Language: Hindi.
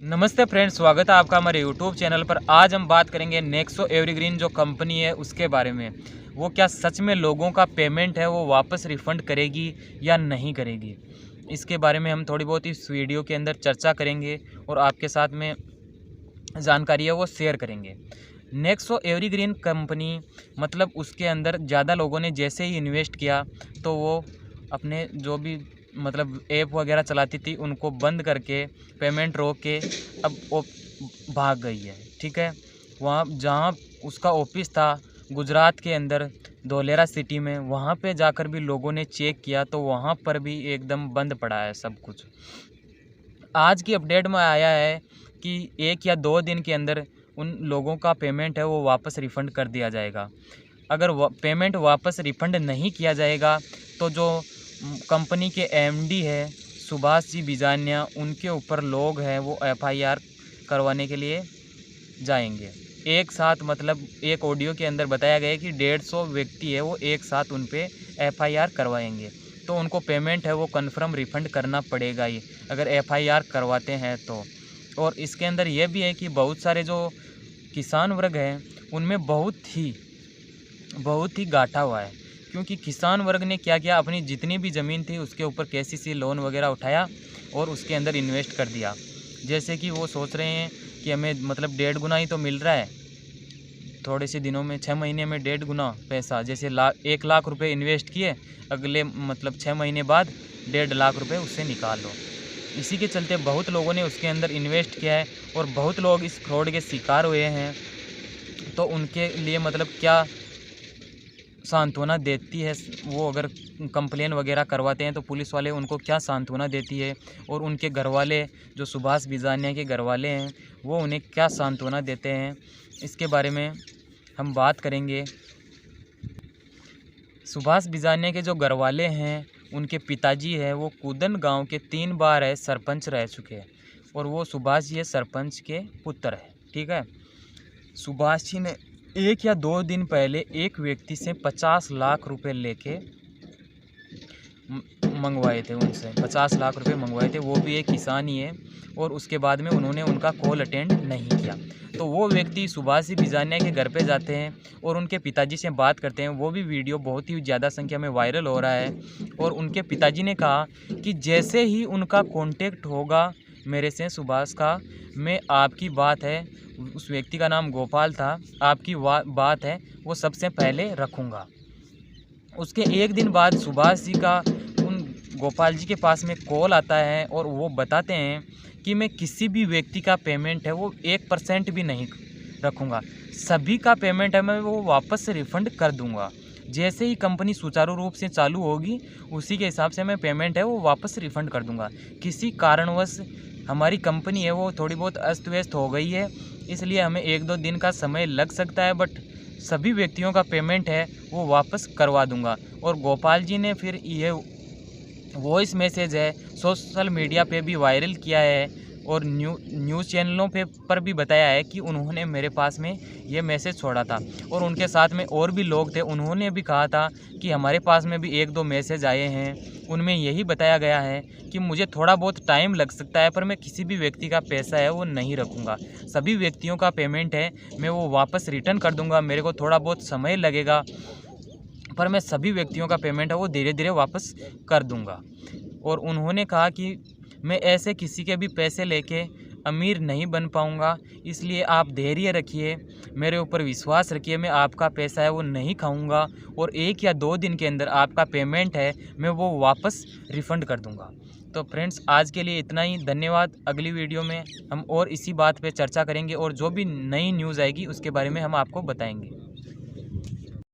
नमस्ते फ्रेंड्स, स्वागत है आपका हमारे यूट्यूब चैनल पर। आज हम बात करेंगे नेक्सो एवरग्रीन जो कंपनी है उसके बारे में। वो क्या सच में लोगों का पेमेंट है वो वापस रिफ़ंड करेगी या नहीं करेगी, इसके बारे में हम थोड़ी बहुत इस वीडियो के अंदर चर्चा करेंगे और आपके साथ में जानकारी है वो शेयर करेंगे। नेक्सो एवरग्रीन कंपनी मतलब उसके अंदर ज़्यादा लोगों ने जैसे ही इन्वेस्ट किया तो वो अपने जो भी मतलब ऐप वगैरह चलाती थी उनको बंद करके पेमेंट रोक के अब वो भाग गई है। ठीक है, वहाँ जहाँ उसका ऑफिस था गुजरात के अंदर धोलेरा सिटी में, वहाँ पे जाकर भी लोगों ने चेक किया तो वहाँ पर भी एकदम बंद पड़ा है सब कुछ। आज की अपडेट में आया है कि 1 या 2 दिन के अंदर उन लोगों का पेमेंट है वो वापस रिफ़ंड कर दिया जाएगा। अगर पेमेंट वापस रिफ़ंड नहीं किया जाएगा तो जो कंपनी के एमडी है सुभाष जी बिजानिया, उनके ऊपर लोग हैं वो एफआईआर करवाने के लिए जाएंगे। एक साथ मतलब एक ऑडियो के अंदर बताया गया है कि 150 व्यक्ति है वो एक साथ उन पे एफआईआर करवाएंगे, तो उनको पेमेंट है वो कन्फर्म रिफ़ंड करना पड़ेगा ही अगर एफआईआर करवाते हैं तो। और इसके अंदर ये भी है कि बहुत सारे जो किसान वर्ग हैं उनमें बहुत ही घाटा हुआ है, क्योंकि किसान वर्ग ने क्या किया, अपनी जितनी भी ज़मीन थी उसके ऊपर केसीसी लोन वगैरह उठाया और उसके अंदर इन्वेस्ट कर दिया। जैसे कि वो सोच रहे हैं कि हमें मतलब 1.5 गुना ही तो मिल रहा है थोड़े से दिनों में, 6 महीने में 1.5 गुना पैसा। जैसे 1 लाख रुपए इन्वेस्ट किए, अगले मतलब 6 महीने बाद 1.5 लाख रुपए उससे निकाल लो। इसी के चलते बहुत लोगों ने उसके अंदर इन्वेस्ट किया है और बहुत लोग इस फ्रॉड के शिकार हुए हैं। तो उनके लिए मतलब क्या सांत्वना देती है वो, अगर कंप्लेन वगैरह करवाते हैं तो पुलिस वाले उनको क्या सांत्वना देती है, और उनके घर वाले जो सुभाष बिजानिया के घर वाले हैं वो उन्हें क्या सांत्वना देते हैं, इसके बारे में हम बात करेंगे। सुभाष बिजानिया के जो घर वाले हैं उनके पिताजी है वो कूदन गांव के 3 बार है सरपंच रह चुके हैं और वो सुभाष जी है सरपंच के पुत्र है। ठीक है, सुभाष जी ने 1 या 2 दिन पहले एक व्यक्ति से 50 लाख रुपए लेके मंगवाए थे, उनसे 50 लाख रुपए मंगवाए थे, वो भी एक किसान ही है। और उसके बाद में उन्होंने उनका कॉल अटेंड नहीं किया, तो वो व्यक्ति सुभाष जी बिजानिया के घर पे जाते हैं और उनके पिताजी से बात करते हैं। वो भी वीडियो बहुत ही ज़्यादा संख्या में वायरल हो रहा है और उनके पिताजी ने कहा कि जैसे ही उनका कॉन्टेक्ट होगा मेरे से सुभाष का, मैं आपकी बात है, उस व्यक्ति का नाम गोपाल था, आपकी बात है वो सबसे पहले रखूँगा। उसके 1 दिन बाद सुभाष जी का उन गोपाल जी के पास में कॉल आता है और वो बताते हैं कि मैं किसी भी व्यक्ति का पेमेंट है वो 1% भी नहीं रखूँगा, सभी का पेमेंट है मैं वो वापस रिफ़ंड कर दूँगा। जैसे ही कंपनी सुचारू रूप से चालू होगी उसी के हिसाब से मैं पेमेंट है वो वापस रिफ़ंड कर दूँगा। किसी कारणवश हमारी कंपनी है वो थोड़ी बहुत अस्त व्यस्त हो गई है, इसलिए हमें 1-2 दिन का समय लग सकता है, बट सभी व्यक्तियों का पेमेंट है वो वापस करवा दूंगा। और गोपाल जी ने फिर ये वॉइस मैसेज है सोशल मीडिया पे भी वायरल किया है और न्यूज़ चैनलों पर भी बताया है कि उन्होंने मेरे पास में ये मैसेज छोड़ा था। और उनके साथ में और भी लोग थे, उन्होंने भी कहा था कि हमारे पास में भी 1-2 मैसेज आए हैं, उनमें यही बताया गया है कि मुझे थोड़ा बहुत टाइम लग सकता है पर मैं किसी भी व्यक्ति का पैसा है वो नहीं रखूँगा, सभी व्यक्तियों का पेमेंट है मैं वो वापस रिटर्न कर दूँगा। मेरे को थोड़ा बहुत समय लगेगा पर मैं सभी व्यक्तियों का पेमेंट है वो धीरे धीरे वापस कर दूँगा। और उन्होंने कहा कि मैं ऐसे किसी के भी पैसे लेके अमीर नहीं बन पाऊँगा, इसलिए आप धैर्य रखिए, मेरे ऊपर विश्वास रखिए, मैं आपका पैसा है वो नहीं खाऊँगा और 1 या 2 दिन के अंदर आपका पेमेंट है मैं वो वापस रिफ़ंड कर दूँगा। तो फ्रेंड्स आज के लिए इतना ही, धन्यवाद। अगली वीडियो में हम और इसी बात पे चर्चा करेंगे और जो भी नई न्यूज़ आएगी उसके बारे में हम आपको बताएंगे।